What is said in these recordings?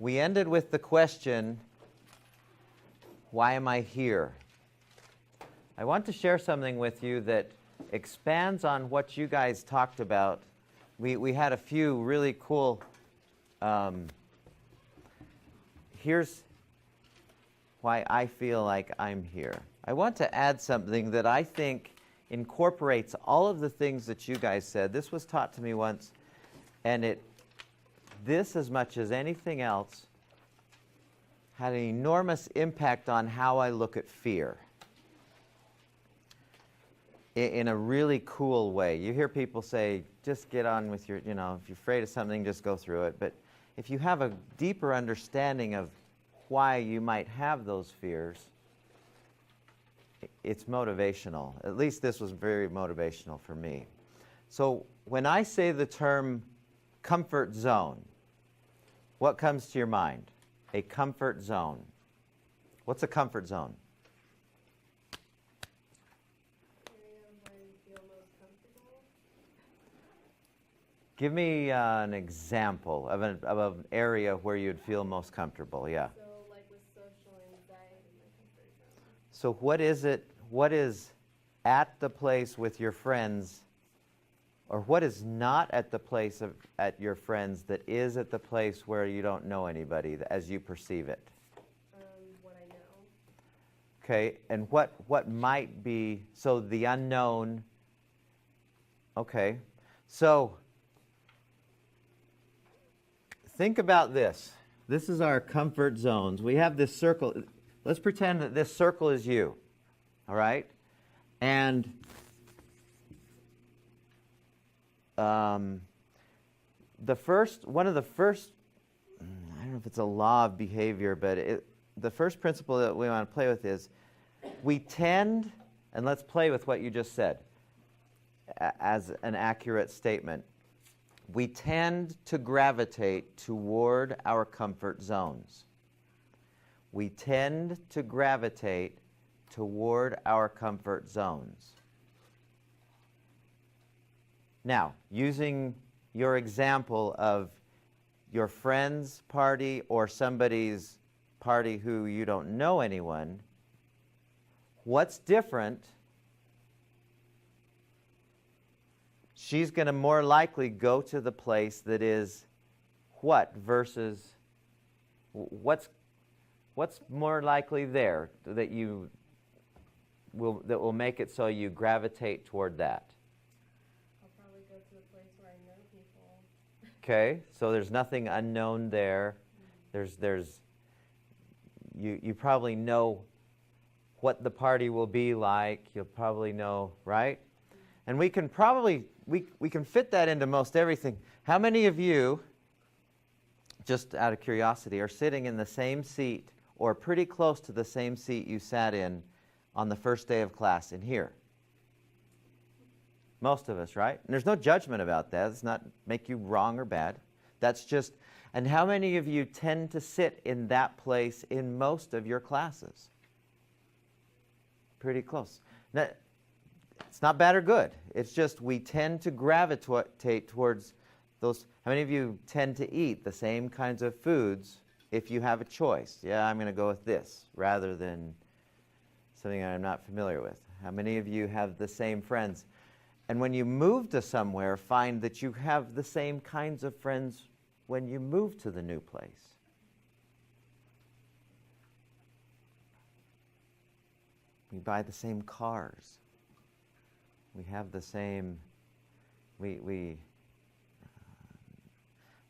We ended with the question, why am I here? I want to share something with you that expands on what you guys talked about. We had a few really cool, here's why I feel like I'm here. I want to add something that I think incorporates all of the things that you guys said. This was taught to me once, and this, as much as anything else, had an enormous impact on how I look at fear in a really cool way. You hear people say, just get on with your, if you're afraid of something, just go through it. But if you have a deeper understanding of why you might have those fears, it's motivational. At least this was very motivational for me. So when I say the term comfort zone, what comes to your mind? A comfort zone. What's a comfort zone? Give me an example of an area where you'd feel most comfortable. Yeah. So, like with social anxiety, my comfort zone. So what is at the place with your friends, or what is not at the place at your friends that is at the place where you don't know anybody as you perceive it? What I know. Okay, and what might be, so the unknown, okay. So think about this. This is our comfort zones. We have this circle. Let's pretend that this circle is you, all right? And one of the first, I don't know if it's a law of behavior, but the first principle that we want to play with is we tend, and let's play with what you just said as an accurate statement. We tend to gravitate toward our comfort zones. We tend to gravitate toward our comfort zones. Now, using your example of your friend's party or somebody's party who you don't know anyone, what's different? She's going to more likely go to the place that is what versus what's more likely there that will make it so you gravitate toward that? I'll probably go to a place where I know people. Okay, so there's nothing unknown there. You probably know what the party will be like. You'll probably know, right? And we can probably we can fit that into most everything. How many of you, just out of curiosity, are sitting in the same seat or pretty close to the same seat you sat in on the first day of class in here? Most of us, right? And there's no judgment about that. It's not make you wrong or bad. That's just, and how many of you tend to sit in that place in most of your classes? Pretty close. Now, it's not bad or good. It's just we tend to gravitate towards those. How many of you tend to eat the same kinds of foods if you have a choice? Yeah, I'm going to go with this rather than something I'm not familiar with. How many of you have the same friends? And when you move to somewhere, find that you have the same kinds of friends when you move to the new place. We buy the same cars. We have the same,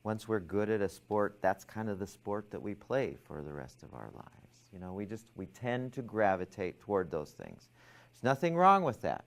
once we're good at a sport, that's kind of the sport that we play for the rest of our lives. We tend to gravitate toward those things. There's nothing wrong with that.